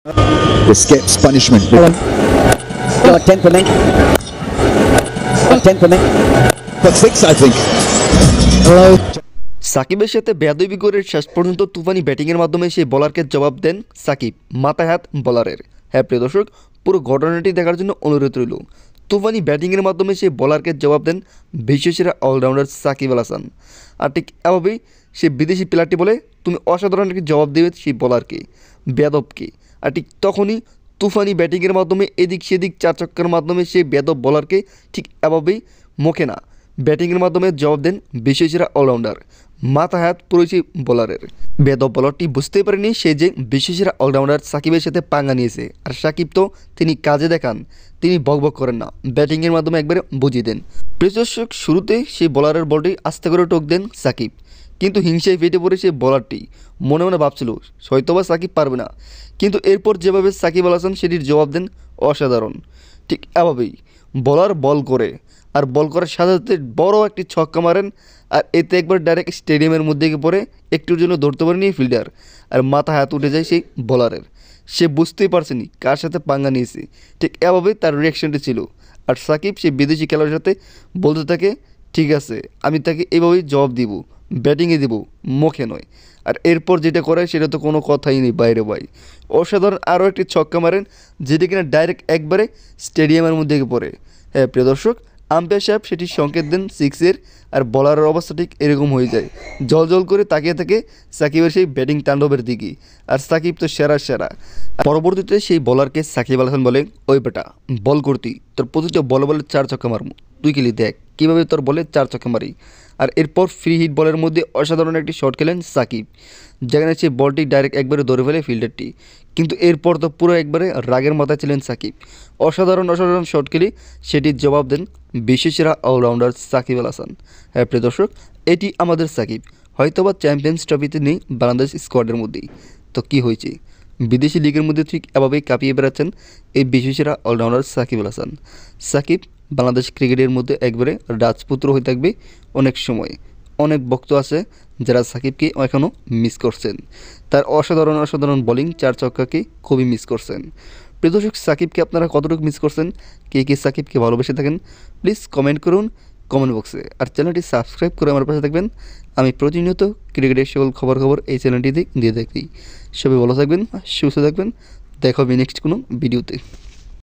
escapes punishment. Got temperament. Got temperament. For 6, I think. Hello. সাকিবের সাথে বেয়াদবি করে শেষ পর্যন্ত তুফানি ব্যাটিংয়ের মাধ্যমে সেই বলারকে জবাব দেন সাকিব, মাথায় হাত বলারের। হ্যাঁ প্রিয় দর্শক, পুরো ঘটনাটি দেখার জন্য অনুরোধ রইল। তুফানি ব্যাটিংয়ের মাধ্যমে সেই বলারকে জবাব দেন বিশ্বসেরা অলরাউন্ডার সাকিব আল হাসান। আর ঠিক এভাবেই সে বিদেশি প্লেয়ারটি বলে, তুমি অসাধারণ একটি জবাব দেবে সেই বলারকে, বেয়াদবকে। আর ঠিক তখনই তুফানি ব্যাটিংয়ের মাধ্যমে এদিক সেদিক চার ছক্কার মাধ্যমে সেই বেয়াদব বলারকে ঠিক এভাবেই মুখে না ব্যাটিংয়ের মাধ্যমে জবাব দেন বিশ্বসেরা অলরাউন্ডার, মাথা হাত পুরোই বলারের। বেয়াদব বলারটি বুঝতেই পারেনি সে যে বিশ্বসেরা অলরাউন্ডার সাকিবের সাথে পাঙ্গা নিয়েছে। আর সাকিব তো তিনি কাজে দেখান, তিনি বকবক করেন না, ব্যাটিংয়ের মাধ্যমে একবারে বুঝিয়ে দেন। প্রিয় দর্শক, শুরুতে সেই বলারের বলটি আস্তে করে টোক দেন সাকিব, কিন্তু হিংসায় ফেটে পড়ে সেই বলারটি মনে মনে ভাবছিল হয়তোবা সাকিব পারবে না, কিন্তু এরপর যেভাবে সাকিব আল হাসান সেটির জবাব দেন অসাধারণ। ঠিক এভাবেই বলার বল করে, আর বল করার সাথে সাথে বড় একটি ছক্কা মারেন, আর এতে একবার ডাইরেক্ট স্টেডিয়ামের মধ্যে গিয়ে পড়ে, একটুর জন্য ধরতে পারেনি ফিল্ডার, আর মাথা হাত উঠে যায় সেই বলারের। সে বুঝতেই পারছেনি কার সাথে পাঙ্গা নিয়েছে। ঠিক এভাবেই তার রিয়াকশনটি ছিল। আর সাকিব সেই বিদেশি খেলোয়াড়ের সাথে বলতে থাকে, ঠিক আছে আমি তাকে এভাবেই জবাব দিব, ব্যাটিংয়ে দিব, মুখে নয়। আর এরপর যেটা করে সেটা তো কোনো কথাই নেই বাইরে ভাই। অসাধারণ আরও একটি ছক্কা মারেন, যেটি কিনা ডাইরেক্ট একবারে স্টেডিয়ামের মধ্যে গিয়ে পড়ে। হ্যাঁ প্রিয় দর্শক, আম্পায়ার সাহেব সেটি সংকেত দেন 6-এর, আর বলারের অবস্থা ঠিক এরকম হয়ে যায়, জল জল করে তাকিয়ে থাকে সাকিবের সেই ব্যাটিং তাণ্ডবের দিকে। আর সাকিব তো সেরা। পরবর্তীতে সেই বলারকে সাকিব আল হাসান বলে, ওই বেটা বল করতি, তোর প্রতিটা বলে 4 ছক্কা মারমু, তুই খেলি দেখ কীভাবে তোর বলে 4 ছক্কা মারি। আর এরপর ফ্রি হিট বলের মধ্যে অসাধারণ একটি শট খেলেন সাকিব, যেখানে সেই বলটি ডাইরেক্ট একবারে ধরে ফেলে ফিল্ডারটি। কিন্তু এরপর তো পুরো একবারে রাগের মাথায় ছিলেন সাকিব। অসাধারণ শট খেলে সেটির জবাব দেন বিশ্বসেরা অলরাউন্ডার সাকিব আল হাসান। হ্যাঁ প্রিয় দর্শক, এটি আমাদের সাকিব, হয়তোবা চ্যাম্পিয়ন্স ট্রফিতে নেই বাংলাদেশ স্কোয়াডের মধ্যেই, তো কী হয়েছে, বিদেশি লিগের মধ্যে ঠিক এভাবেই কাঁপিয়ে বেড়াচ্ছেন এই বিশ্বসেরা অলরাউন্ডার সাকিব আল হাসান। সাকিব বাংলাদেশ ক্রিকেটের মধ্যে একবারে রাজপুত্র হয়ে থাকবে অনেক সময়। অনেক ভক্ত আছে যারা সাকিবকে এখনও মিস করছেন, তার অসাধারণ বোলিং 4 ছক্কাকে খুবই মিস করছেন। প্রিয় দর্শক, সাকিবকে আপনারা কতটুকু মিস করছেন, কে সাকিবকে ভালোবেসে থাকেন, প্লিজ কমেন্ট করুন কমেন্ট বক্সে। আর চ্যানেলটি সাবস্ক্রাইব করে আমার পাশে থাকবেন। আমি প্রতিনিয়ত ক্রিকেটের সকল খবর এই চ্যানেলটিতে দিয়ে থাকি। সবাই ভালো থাকবেন, সুস্থ থাকবেন, দেখা হবে নেক্সট কোনো ভিডিওতে।